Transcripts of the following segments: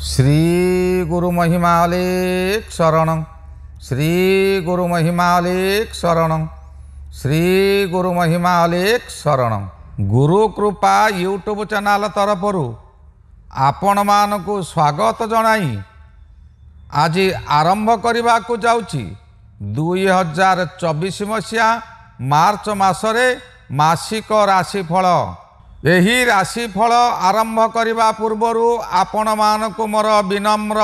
श्री गुरु महिमालेक शरणं श्री गुरु महिमालेक शरणं श्री गुरु महिमालेक शरणं। गुरु कृपा यूट्यूब चैनल तरफर आपण मानकु स्वागत जनाई आज आरंभ करने को जाउची 2024 मसीहा मार्च मासरे मासिक राशिफल। यही राशिफल आरंभ करने पूर्वर आपण मानकु मोर विनम्र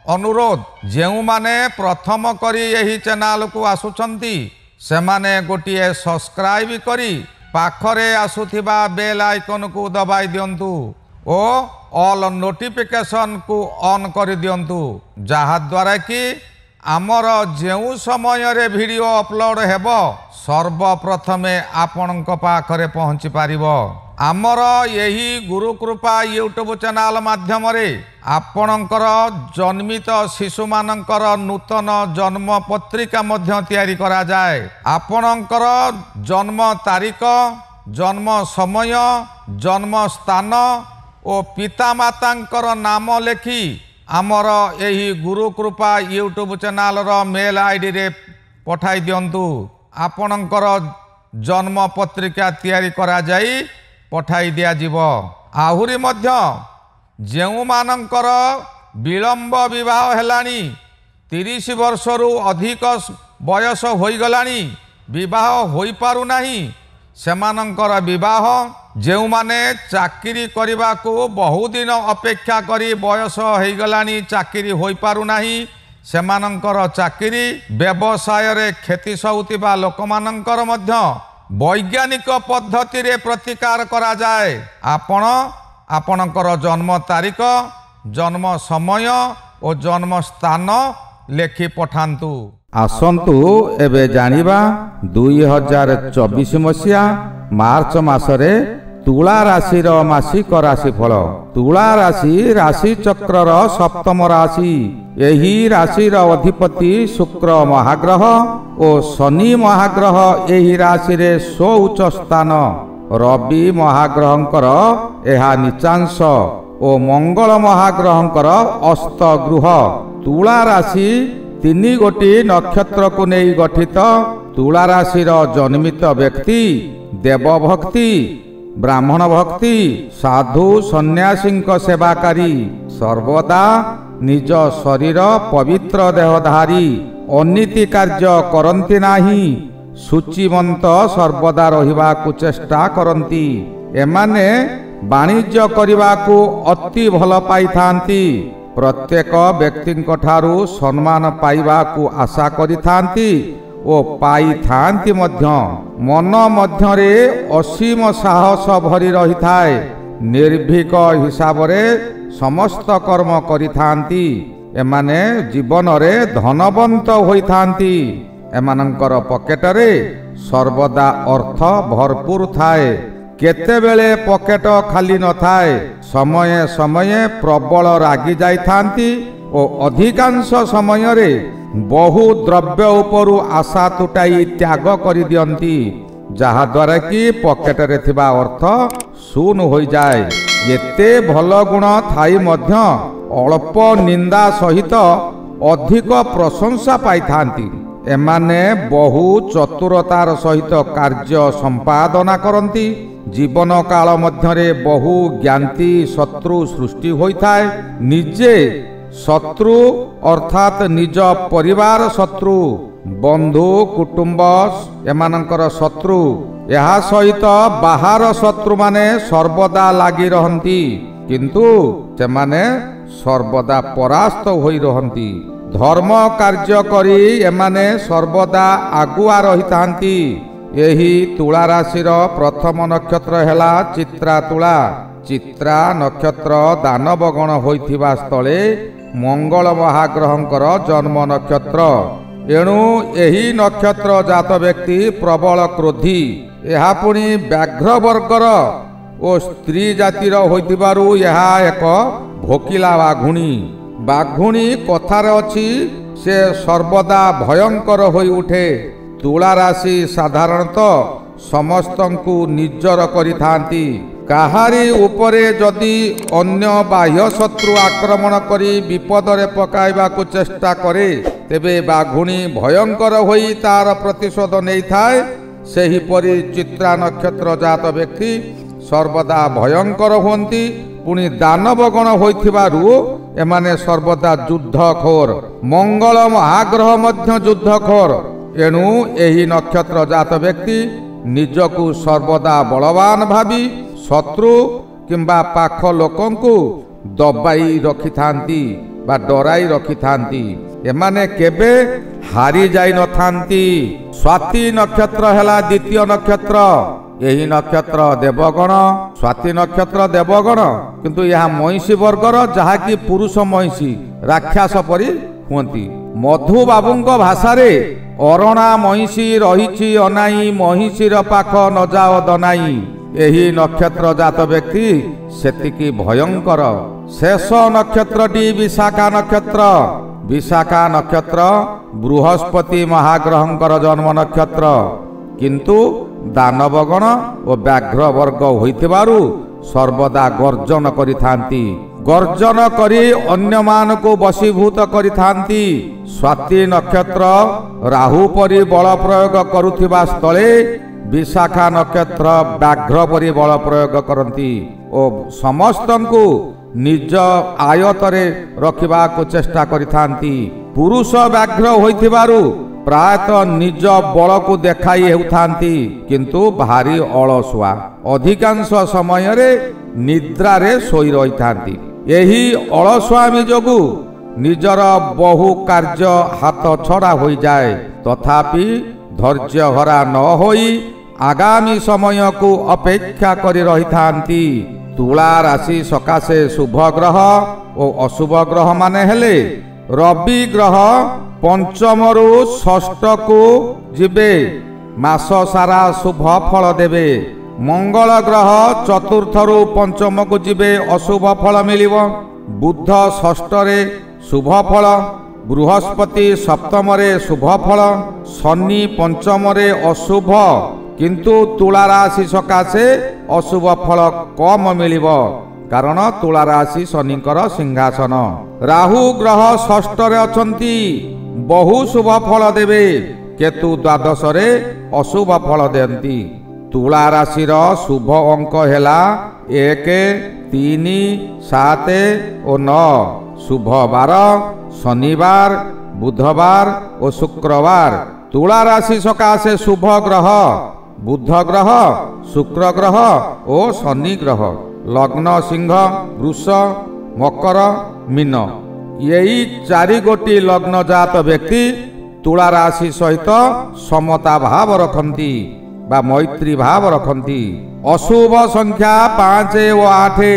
अनुरोध, जो माने प्रथम करी यही चैनल को आसुचंती से माने गोटिए सब्सक्राइब करी पाखरे आसुथिबा बेल आइकन को दबाई दियंतु ओ ऑल नोटिफिकेशन को ऑन कर दियंतु, जहा द्वारा कि आमर जो समय रे वीडियो अपलोड हेबो सर्वप्रथमे आपणक पाखरे पहुँची पारिबो। आमर यही गुरु कृपा यूट्यूब चैनल माध्यम आपणकर जन्मित शिशु मानकर नूतन जन्म पत्रिका मध्य तैयारी करा जाए। आपणकर जन्म तारीख, जन्म समय, जन्म स्थान और पिता मातांकर नाम लेखि आमर यही गुरु कृपा यूट्यूब चैनल रो मेल आईडी रे पठाई दियंतु। आपणकर जन्म पत्रिका तैयारी करा जाई पठाई दिया जीव। आहुरी मध्य जेउ मानकर विलंब विवाह हेलानी 30 वर्षरु अधिक बयस होई गलानी विवाह होई पारु नाही, सेमानंकर विवाह, जेउ माने चाकरी करिबा को बहु दिन अपेक्षा करी बयस होई गलानी चाकरी होई पारु नाही, सेमानंकर चाकरी, व्यवसाय रे खेती सौतिबा लोकमानंकर मध्य वैज्ञानिक पद्धति रे प्रतिकार करा जाए। आपणकर जन्म तारीख, जन्म समय और जन्म स्थान लेखि पठांतु। आसंतु एबे जानिबा 2024 मसीहा मार्च मासरे तुला राशि मासिक राशिफल। तुला राशि राशि चक्रर सप्तम राशि। यही राशिर अधिपति शुक्र महाग्रह और शनि महाग्रह यही राशि रे उच्च स्थान। रवि महाग्रहंकर एहा नीचांश और मंगल महाग्रहंकर अस्त गृह। तुला राशि 3 गोटी नक्षत्र को नहीं गठित। तुला राशिर जन्मित व्यक्ति देवभक्ति, ब्राह्मण भक्ति, साधु सन्यासी सेवाकारी, सर्वदा निज शरीर पवित्र देहधारी, अनीति कार्य करती नाही, शुचिमंत सर्वदा रहिबा को चेष्टा करती। एमाने वाणिज्य करिबा को अति भल पाई थांती। प्रत्येक व्यक्ति ठारू सम्मान पाइबा को आशा करि थांती ओ पाई थांती मध्य। मन मध्यरे असीम साहस भरी रही थाए। निर्भीक हिसाब रे समस्त कर्म करि थांती। एमाने जीवन रे धनवंत होई थांती। एमानंकर पकेट रे सर्वदा अर्थ भरपूर थाए। केतेबेले पकेट खाली न थाए। समय समय प्रबल रागी जाई थांती ओ अधिकांश समय रे बहु द्रव्य उपरु आशा तुटाई त्याग करि दियंती, जहा द्वारा कि पकेट रे थिबा अर्थ शून्य हो जाए। एते भल गुण थाई मध्य अल्प निंदा सहित अधिक प्रशंसा पाई थांती। एमाने बहु चतुरतार सहित कार्य संपादना करती। जीवन काल मध्यरे बहु ज्ञानती शत्रु सृष्टि होइथाए। निजे शत्रु अर्थात निज परिवार शत्रु, बंधु कुटुंब एमानंकर शत्रु, यहा सहित बाहर शत्रु माने सर्वदा लागी रहंती, किंतु सेमाने सर्वदा परास्त होई रहंती। धर्म कार्य करी एमाने सर्वदा आगुआ रही थांती। यही तुला राशिर प्रथम नक्षत्र हेला चित्रा तुला। चित्रा नक्षत्र दानवगण होइथिबा स्थले मंगल महाग्रहंकर जन्म नक्षत्र। एणु यही नक्षत्र जात व्यक्ति प्रबल क्रोधी। यहा पुणी व्याघ्र वर्गर और स्त्री जातिर होइथिबारु यहा एक भोकिला बाघुणी। बाघुणी कथार अछि से सर्वदा भयंकर होई उठे। तुला राशि साधारणतः समस्तंकु निजर करि थांती, କାହାରି ଉପରେ ଯଦି ଅନ୍ୟ ବାହ୍ୟ ଶତ୍ରୁ ଆକ୍ରମଣ କରି ବିପଦରେ ପକାଇବାକୁ ଚେଷ୍ଟା କରେ ତେବେ ବାଘୁଣୀ ଭୟଙ୍କର ହୋଇ ତାର ପ୍ରତିଶୋଧ ନେଇଥାଏ। ସେହିପରି ଚିତ୍ରା ନକ୍ଷତ୍ର ଜାତ ବ୍ୟକ୍ତି ସର୍ବଦା ଭୟଙ୍କର ହୁଅନ୍ତି। ପୁଣି ଦାନବଗଣ ହୋଇଥିବାରୁ ଏମାନେ ସର୍ବଦା ଯୁଦ୍ଧଖୋର। ମଙ୍ଗଳ ମହାଗ୍ରହ ମଧ୍ୟ ଯୁଦ୍ଧଖୋର। ଏଣୁ ଏହି ନକ୍ଷତ୍ର ଜାତ ବ୍ୟକ୍ତି ନିଜକୁ ସର୍ବଦା ବଳବାନ ଭାବି ଶତ୍ରୁ କିମ୍ବା ପାଖ ଲୋକଙ୍କୁ ଦବାଇ ରଖିଥାନ୍ତି ବା ଡରାଇ ରଖିଥାନ୍ତି। ଏମାନେ କେବେ ହାରି ଯାଇନଥାନ୍ତି। ସ୍ୱାତି ନକ୍ଷତ୍ର ହେଲା ଦ୍ୱିତୀୟ ନକ୍ଷତ୍ର। ଏହି ନକ୍ଷତ୍ର ଦେବଗଣ, ସ୍ୱାତି ନକ୍ଷତ୍ର ଦେବଗଣ, କିନ୍ତୁ ଏହା ମଇଁଷି ବର୍ଗର, ଯାହାକି ପୁରୁଷ ମଇଁଷି ରାକ୍ଷସ ପରି ହୁଅନ୍ତି। ମଧୁବାବୁଙ୍କ ଭାଷାରେ ଅରଣା ମଇଁଷି ରହିଛି ଅନାଇ, ମହିଷୀର ପାଖ ନଯାଅ ଦନାଇ। ଏହି ନକ୍ଷତ୍ର ଜାତ ବ୍ୟକ୍ତି ସେତିକି ଭୟଙ୍କର। ଶେଷ ନକ୍ଷତ୍ରଟି ବିଶାଖା ନକ୍ଷତ୍ର। ବିଶାଖା ନକ୍ଷତ୍ର ବୃହସ୍ପତି ମହାଗ୍ରହଙ୍କର ଜନ୍ମ ନକ୍ଷତ୍ର, କିନ୍ତୁ ଦାନବଗଣ ଓ ବ୍ୟାଘ୍ର ବର୍ଗ ହୋଇଥିବାରୁ ସର୍ବଦା ଗର୍ଜନ କରିଥାନ୍ତି। ଗର୍ଜନ କରି ଅନ୍ୟମାନଙ୍କୁ ବଶୀଭୂତ କରିଥାନ୍ତି। ସ୍ୱାତି ନକ୍ଷତ୍ର ରାହୁ ପରି ବଳ ପ୍ରୟୋଗ କରୁଥିବା ସ୍ଥଳେ ବିଶାଖା ନକ୍ଷତ୍ର ବ୍ୟାଘ୍ର ପରି ବଳ ପ୍ରୟୋଗ କରନ୍ତି ଓ ସମସ୍ତଙ୍କୁ ନିଜ ଆୟତରେ ରଖିବାକୁ ଚେଷ୍ଟା କରିଥାନ୍ତି। ପୁରୁଷ ବ୍ୟାଘ୍ର ହୋଇଥିବାରୁ ପ୍ରାୟତଃ ନିଜ ବଳକୁ ଦେଖାଇ ହେଉଥାନ୍ତି, କିନ୍ତୁ ଭାରି ଅଳସୁଆ। ଅଧିକାଂଶ ସମୟରେ ନିଦ୍ରାରେ ଶୋଇ ରହିଥାନ୍ତି। ଏହି ଅଳସୁଆମୀ ଯୋଗୁଁ ନିଜର ବହୁ କାର୍ଯ୍ୟ ହାତ ଛଡ଼ା ହୋଇଯାଏ। ତଥାପି ଧୈର୍ଯ୍ୟହରା ନ ହୋଇ ଆଗାମୀ ସମୟକୁ ଅପେକ୍ଷା କରି ରହିଥାନ୍ତି। ତୁଳା ରାଶି ସକାଶେ ଶୁଭ ଗ୍ରହ ଓ ଅଶୁଭ ଗ୍ରହ ମାନେ ହେଲେ ରବି ଗ୍ରହ ପଞ୍ଚମରୁ ଷଷ୍ଠକୁ ଯିବେ, ମାସ ସାରା ଶୁଭ ଫଳ ଦେବେ। ମଙ୍ଗଳ ଗ୍ରହ ଚତୁର୍ଥରୁ ପଞ୍ଚମକୁ ଯିବେ, ଅଶୁଭ ଫଳ ମିଳିବ। ବୁଧ ଷଷ୍ଠରେ ଶୁଭ ଫଳ, ବୃହସ୍ପତି ସପ୍ତମରେ ଶୁଭ ଫଳ, ଶନି ପଞ୍ଚମରେ ଅଶୁଭ, କିନ୍ତୁ ତୁଳା ରାଶି ସକାଶେ ଅଶୁଭ ଫଳ କମ ମିଳିବ, କାରଣ ତୁଳା ରାଶି ଶନିଙ୍କର ସିଂହାସନ। ରାହୁ ଗ୍ରହ ଷଷ୍ଠରେ ଅଛନ୍ତି, ବହୁ ଶୁଭ ଫଳ ଦେବେ। କେତୁ ଦ୍ୱାଦଶରେ ଅଶୁଭ ଫଳ ଦିଅନ୍ତି। ତୁଳା ରାଶିର ଶୁଭ ଅଙ୍କ ହେଲା 1, 3, 7 ଓ 9। ଶୁଭ ବାର ଶନିବାର, ବୁଧବାର ଓ ଶୁକ୍ରବାର। ତୁଳା ରାଶି ସକାଶେ ଶୁଭ ଗ୍ରହ ବୁଧ ଗ୍ରହ, ଶୁକ୍ର ଗ୍ରହ ଓ ଶନି ଗ୍ରହ। ଲଗ୍ନ ସିଂହ, ବୃଷ, ମକର, ମୀନ। ଏହି 4 ଗୋଟି ଲଗ୍ନ ଜାତ ବ୍ୟକ୍ତି ତୁଳା ରାଶି ସହିତ ସମତା ଭାବ ରଖନ୍ତି ବା ମୈତ୍ରୀ ଭାବ ରଖନ୍ତି। ଅଶୁଭ ସଂଖ୍ୟା 5 ଓ 8।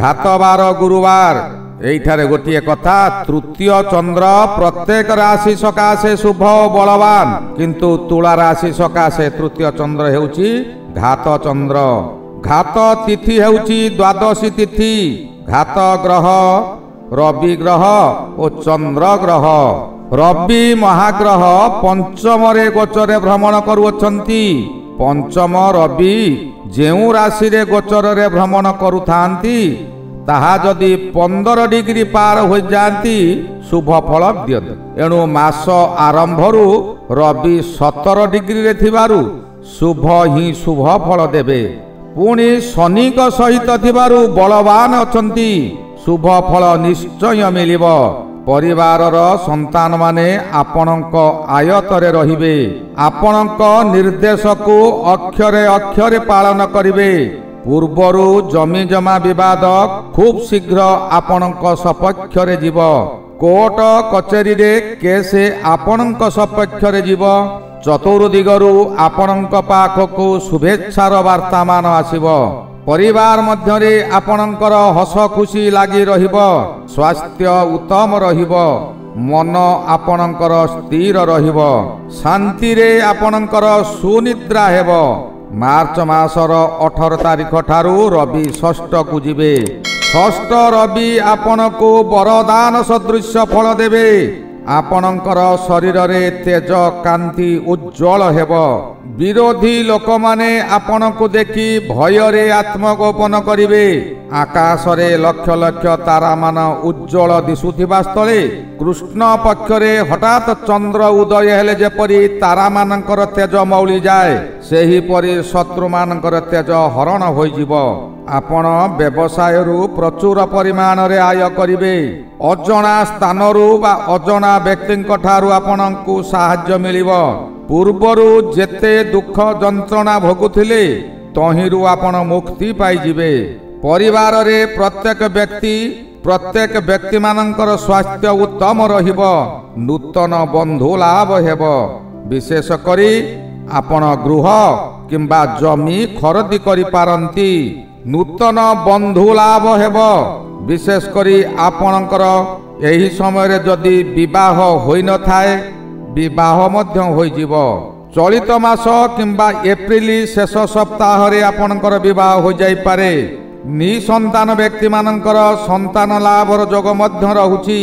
ଘାତବାର ଗୁରୁବାର। ଏଇଠାରେ ଗୋଟିଏ କଥା, ତୃତୀୟ ଚନ୍ଦ୍ର ପ୍ରତ୍ୟେକ ରାଶି ସକାଶେ ଶୁଭ ଓ ବଳବାନ, କିନ୍ତୁ ତୁଳା ରାଶି ସକାଶେ ତୃତୀୟ ଚନ୍ଦ୍ର ହେଉଛି ଘାତ ଚନ୍ଦ୍ର। ଘାତ ତିଥି ହେଉଛି ଦ୍ୱାଦଶୀ ତିଥି। ଘାତ ଗ୍ରହ ରବି ଗ୍ରହ ଓ ଚନ୍ଦ୍ର ଗ୍ରହ। ରବି ମହାଗ୍ରହ ପଞ୍ଚମରେ ଗୋଚରରେ ଭ୍ରମଣ କରୁଅଛନ୍ତି। ପଞ୍ଚମ ରବି ଯେଉଁ ରାଶିରେ ଗୋଚରରେ ଭ୍ରମଣ କରୁଥାନ୍ତି, ତାହା ଯଦି 15 ଡିଗ୍ରୀ ପାର ହୋଇଯାଆନ୍ତି ଶୁଭ ଫଳ ଦିଅନ୍ତି। ଏଣୁ ମାସ ଆରମ୍ଭରୁ ରବି 17 ଡିଗ୍ରୀରେ ଥିବାରୁ ଶୁଭ ହିଁ ଶୁଭ ଫଳ ଦେବେ। ପୁଣି ଶନିଙ୍କ ସହିତ ଥିବାରୁ ବଳବାନ ଅଛନ୍ତି, ଶୁଭ ଫଳ ନିଶ୍ଚୟ ମିଳିବ। ପରିବାରର ସନ୍ତାନମାନେ ଆପଣଙ୍କ ଆୟତରେ ରହିବେ। ଆପଣଙ୍କ ନିର୍ଦ୍ଦେଶକୁ ଅକ୍ଷରେ ଅକ୍ଷରେ ପାଳନ କରିବେ। ପୂର୍ବରୁ ଜମି ଜମା ବିବାଦ ଖୁବ୍ ଶୀଘ୍ର ଆପଣଙ୍କ ସପକ୍ଷରେ ଯିବ। କୋର୍ଟ କଚେରୀରେ କେସ୍ ଆପଣଙ୍କ ସପକ୍ଷରେ ଯିବ। ଚତୁର୍ଦିଗରୁ ଆପଣଙ୍କ ପାଖକୁ ଶୁଭେଚ୍ଛାର ବାର୍ତ୍ତାମାନ ଆସିବ। ପରିବାର ମଧ୍ୟରେ ଆପଣଙ୍କର ହସ ଖୁସି ଲାଗି ରହିବ। ସ୍ୱାସ୍ଥ୍ୟ ଉତ୍ତମ ରହିବ। ମନ ଆପଣଙ୍କର ସ୍ଥିର ରହିବ। ଶାନ୍ତିରେ ଆପଣଙ୍କର ସୁନିଦ୍ରା ହେବ। ମାର୍ଚ୍ଚ ମାସର 18 ତାରିଖ ଠାରୁ ରବି ଷଷ୍ଠକୁ ଯିବେ। ଷଷ୍ଠ ରବି ଆପଣଙ୍କୁ ବରଦାନ ସଦୃଶ ଫଳ ଦେବେ। ଆପଣଙ୍କର ଶରୀରରେ ତେଜ କାନ୍ତି ଉଜ୍ଜଳ ହେବ। ବିରୋଧୀ ଲୋକମାନେ ଆପଣଙ୍କୁ ଦେଖି ଭୟରେ ଆତ୍ମଗୋପନ କରିବେ। ଆକାଶରେ ଲକ୍ଷ ଲକ୍ଷ ତାରାମାନ ଉଜ୍ଜଳ ଦିଶୁଥିବା ସ୍ଥଳେ କୃଷ୍ଣ ପକ୍ଷରେ ହଠାତ୍ ଚନ୍ଦ୍ର ଉଦୟ ହେଲେ ଯେପରି ତାରାମାନଙ୍କର ତେଜ ମଉଳି ଯାଏ, ସେହିପରି ଶତ୍ରୁମାନଙ୍କର ତେଜ ହରଣ ହୋଇଯିବ। ଆପଣ ବ୍ୟବସାୟରୁ ପ୍ରଚୁର ପରିମାଣରେ ଆୟ କରିବେ। ଅଜଣା ସ୍ଥାନରୁ ବା ଅଜଣା ବ୍ୟକ୍ତିଙ୍କ ଠାରୁ ଆପଣଙ୍କୁ ସାହାଯ୍ୟ ମିଳିବ। ପୂର୍ବରୁ ଯେତେ ଦୁଃଖ ଯନ୍ତ୍ରଣା ଭୋଗୁଥିଲେ ତହିଁରୁ ଆପଣ ମୁକ୍ତି ପାଇଯିବେ। ପରିବାରରେ ପ୍ରତ୍ୟେକ ବ୍ୟକ୍ତିମାନଙ୍କର ସ୍ୱାସ୍ଥ୍ୟ ଉତ୍ତମ ରହିବ। ନୂତନ ବନ୍ଧୁ ଲାଭ ହେବ। ବିଶେଷ କରି ଆପଣ ଗୃହ କିମ୍ବା ଜମି ଖରଦି କରିପାରନ୍ତି। ନୂତନ ବନ୍ଧୁ ଲାଭ ହେବ। ବିଶେଷ କରି ଆପଣଙ୍କର ଏହି ସମୟରେ ଯଦି ବିବାହ ହୋଇନଥାଏ, ବିବାହ ମଧ୍ୟ ହୋଇଯିବ। ଚଳିତ ମାସ କିମ୍ବା ଏପ୍ରିଲ ଶେଷ ସପ୍ତାହରେ ଆପଣଙ୍କର ବିବାହ ହୋଇଯାଇପାରେ। ନିଃସନ୍ତାନ ବ୍ୟକ୍ତିମାନଙ୍କର ସନ୍ତାନ ଲାଭର ଯୋଗ ମଧ୍ୟ ରହୁଛି।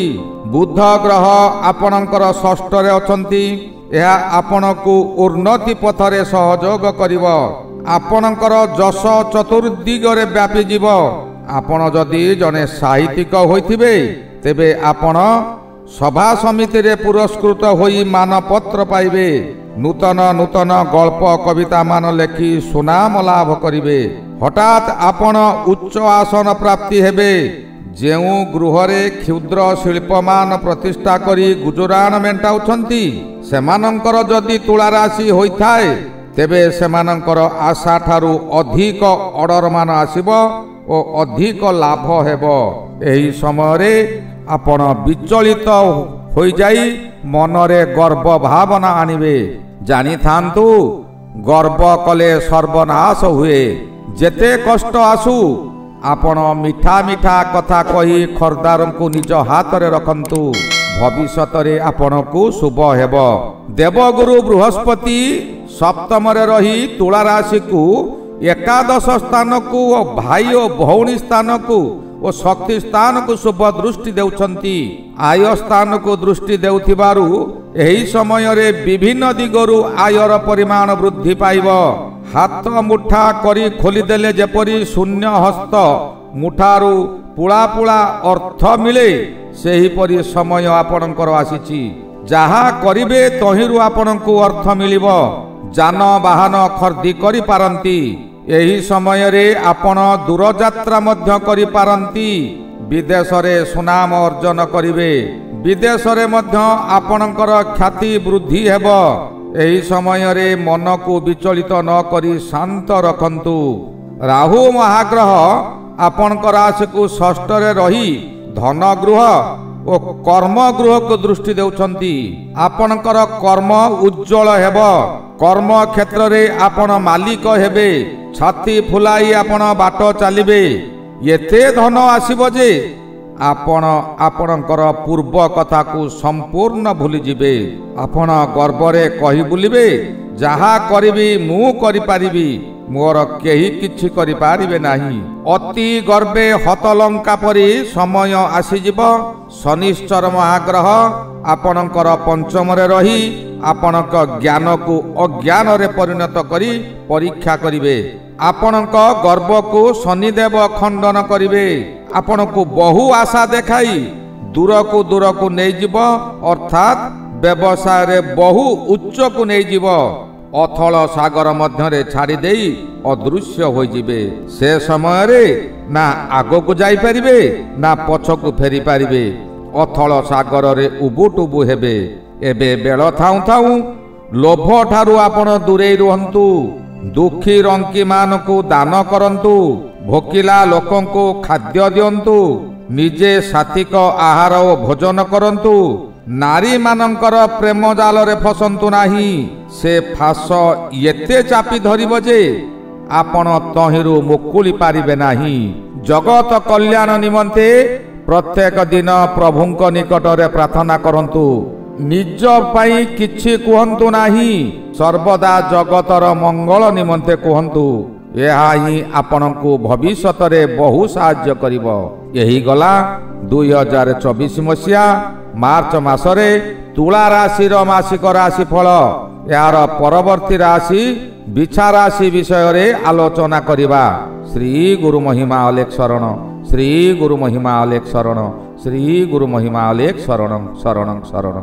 ବୁଧ ଗ୍ରହ ଆପଣଙ୍କର ଷଷ୍ଠରେ ଅଛନ୍ତି। ଏହା ଆପଣଙ୍କୁ ଉନ୍ନତି ପଥରେ ସହଯୋଗ କରିବ। ଆପଣଙ୍କର ଯଶ ଚତୁର୍ଦିଗରେ ବ୍ୟାପିଯିବ। ଆପଣ ଯଦି ଜଣେ ସାହିତ୍ୟିକ ହୋଇଥିବେ, ତେବେ ଆପଣ ସଭା ସମିତିରେ ପୁରସ୍କୃତ ହୋଇ ମାନପତ୍ର ପାଇବେ। ନୂତନ ଗଳ୍ପ କବିତା ମାନ ଲେଖି ସୁନାମ ଲାଭ କରିବେ। ହଠାତ୍ ଆପଣ ଉଚ୍ଚ ଆସନ ପ୍ରାପ୍ତି ହେବେ। ଯେଉଁ ଗୃହରେ କ୍ଷୁଦ୍ର ଶିଳ୍ପମାନ ପ୍ରତିଷ୍ଠା କରି ଗୁଜରାଣ ମେଣ୍ଟାଉଛନ୍ତି, ସେମାନଙ୍କର ଯଦି ତୁଳା ରାଶି ହୋଇଥାଏ, ତେବେ ସେମାନଙ୍କର ଆଶା ଠାରୁ ଅଧିକ ଅର୍ଡରମାନ ଆସିବ ଓ ଅଧିକ ଲାଭ ହେବ। ଏହି ସମୟରେ ଆପଣ ବିଚଳିତ ହୋଇଯାଇ ମନରେ ଗର୍ବ ଭାବନା ଆଣିବେ। ଜାଣିଥାନ୍ତୁ, ଗର୍ବ କଲେ ସର୍ବନାଶ ହୁଏ। ଯେତେ କଷ୍ଟ ଆସୁ ଆପଣ ମିଠା କଥା କହି ଖର୍ଦ୍ଦାରଙ୍କୁ ନିଜ ହାତରେ ରଖନ୍ତୁ। ଭବିଷ୍ୟତରେ ଆପଣଙ୍କୁ ଶୁଭ ହେବ। ଦେବଗୁରୁ ବୃହସ୍ପତି ସପ୍ତମରେ ରହି ତୁଳା ରାଶିକୁ ଏକାଦଶ ସ୍ଥାନକୁ ଓ ଭାଇ ଓ ଭଉଣୀ ସ୍ଥାନକୁ ଓ ଶକ୍ତି ସ୍ଥାନକୁ ଶୁଭ ଦୃଷ୍ଟି ଦେଉଛନ୍ତି। ଆୟ ସ୍ଥାନକୁ ଦୃଷ୍ଟି ଦେଉଥିବାରୁ ଏହି ସମୟରେ ବିଭିନ୍ନ ଦିଗରୁ ଆୟର ପରିମାଣ ବୃଦ୍ଧି ପାଇବ। ହାତ ମୁଠା କରି ଖୋଲିଦେଲେ ଯେପରି ଶୂନ୍ୟ ହସ୍ତ ମୁଠାରୁ ପୁଳା ଅର୍ଥ ମିଳେ, ସେହିପରି ସମୟ ଆପଣଙ୍କର ଆସିଛି। ଯାହା କରିବେ ତହିଁରୁ ଆପଣଙ୍କୁ ଅର୍ଥ ମିଳିବ। ଯାନବାହନ ଖର୍ଦି କରିପାରନ୍ତି। ଏହି ସମୟରେ ଆପଣ ଦୂରଯାତ୍ରା ମଧ୍ୟ କରିପାରନ୍ତି। ବିଦେଶରେ ସୁନାମ ଅର୍ଜନ କରିବେ। ବିଦେଶରେ ମଧ୍ୟ ଆପଣଙ୍କର ଖ୍ୟାତି ବୃଦ୍ଧି ହେବ। ଏହି ସମୟରେ ମନକୁ ବିଚଳିତ ନ କରି ଶାନ୍ତ ରଖନ୍ତୁ। ରାହୁ ମହାଗ୍ରହ ଆପଣଙ୍କ ରାଶିକୁ ଷଷ୍ଠରେ ରହି ଧନ ଗୃହ ଓ କର୍ମ ଗୃହକୁ ଦୃଷ୍ଟି ଦେଉଛନ୍ତି। ଆପଣଙ୍କର କର୍ମ ଉଜ୍ଜଳ ହେବ। କର୍ମ କ୍ଷେତ୍ରରେ ଆପଣ ମାଲିକ ହେବେ। ଛାତି ଫୁଲାଇ ଆପଣ ବାଟ ଚାଲିବେ। ଏତେ ଧନ ଆସିବ ଯେ ଆପଣ ଆପଣଙ୍କର ପୂର୍ବ କଥାକୁ ସମ୍ପୂର୍ଣ୍ଣ ଭୁଲିଯିବେ। ଆପଣ ଗର୍ବରେ କହି ବୁଲିବେ, ଯାହା କରିବି ମୁଁ କରିପାରିବି, ମୋର କେହି କିଛି କରିପାରିବେ ନାହିଁ। ଅତି ଗର୍ବେ ହତଲଙ୍କା ପରି ସମୟ ଆସିଯିବ। ଶନିଶ୍ଚର ମହାଗ୍ରହ ଆପଣଙ୍କର ପଞ୍ଚମରେ ରହି ଆପଣଙ୍କ ଜ୍ଞାନକୁ ଅଜ୍ଞାନରେ ପରିଣତ କରି ପରୀକ୍ଷା କରିବେ। ଆପଣଙ୍କ ଗର୍ବକୁ ଶନିଦେବ ଖଣ୍ଡନ କରିବେ। ଆପଣଙ୍କୁ ବହୁ ଆଶା ଦେଖାଇ ଦୂରକୁ ନେଇଯିବ, ଅର୍ଥାତ୍ ବ୍ୟବସାୟରେ ବହୁ ଉଚ୍ଚକୁ ନେଇଯିବ। ଅଥଳ ସାଗର ମଧ୍ୟରେ ଛାଡ଼ି ଦେଇ ଅଦୃଶ୍ୟ ହୋଇଯିବେ। ସେ ସମୟରେ ନା ଆଗକୁ ଯାଇପାରିବେ ନା ପଛକୁ ଫେରି ପାରିବେ। ଅଥଳ ସାଗରରେ ଉବୁଟୁବୁ ହେବେ। ଏବେ ବେଳ ଥାଉଁ ଲୋଭ ଠାରୁ ଆପଣ ଦୂରେଇ ରୁହନ୍ତୁ। ଦୁଃଖୀ ରଙ୍କି ମାନଙ୍କୁ ଦାନ କରନ୍ତୁ। ଭୋକିଲା ଲୋକଙ୍କୁ ଖାଦ୍ୟ ଦିଅନ୍ତୁ। ନିଜେ ସାତ୍ୱିକ ଆହାର ଓ ଭୋଜନ କରନ୍ତୁ। ନାରୀମାନଙ୍କର ପ୍ରେମ ଜାଲରେ ଫସନ୍ତୁ ନାହିଁ। ସେ ଫାଶ ଏତେ ଚାପି ଧରିବ ଯେ ଆପଣ ତହିଁରୁ ମୁକୁଳି ପାରିବେ ନାହିଁ। ଜଗତ କଲ୍ୟାଣ ନିମନ୍ତେ ପ୍ରତ୍ୟେକ ଦିନ ପ୍ରଭୁଙ୍କ ନିକଟରେ ପ୍ରାର୍ଥନା କରନ୍ତୁ। ନିଜ ପାଇଁ କିଛି କୁହନ୍ତୁ ନାହିଁ। ସର୍ବଦା ଜଗତର ମଙ୍ଗଳ ନିମନ୍ତେ କୁହନ୍ତୁ। ଏହା ହିଁ ଆପଣଙ୍କୁ ଭବିଷ୍ୟତରେ ବହୁ ସାହାଯ୍ୟ କରିବ। ଏହି ଗଲା 2024 ମସିହା ମାର୍ଚ୍ଚ ମାସରେ ତୁଳା ରାଶିର ମାସିକ ରାଶିଫଳ ଏହାର ପରବର୍ତ୍ତୀ ରାଶି ବିଛା ରାଶି ବିଷୟରେ ଆଲୋଚନା କରିବା। ଶ୍ରୀ ଗୁରୁ ମହିମା ଅଲେଖ ଶରଣ, ଶ୍ରୀ ଗୁରୁ ମହିମା ଅଲେଖ ଶରଣ, ଶ୍ରୀ ଗୁରୁ ମହିମା ଅଲେଖ ଶରଣ ଶରଣ ଶରଣ।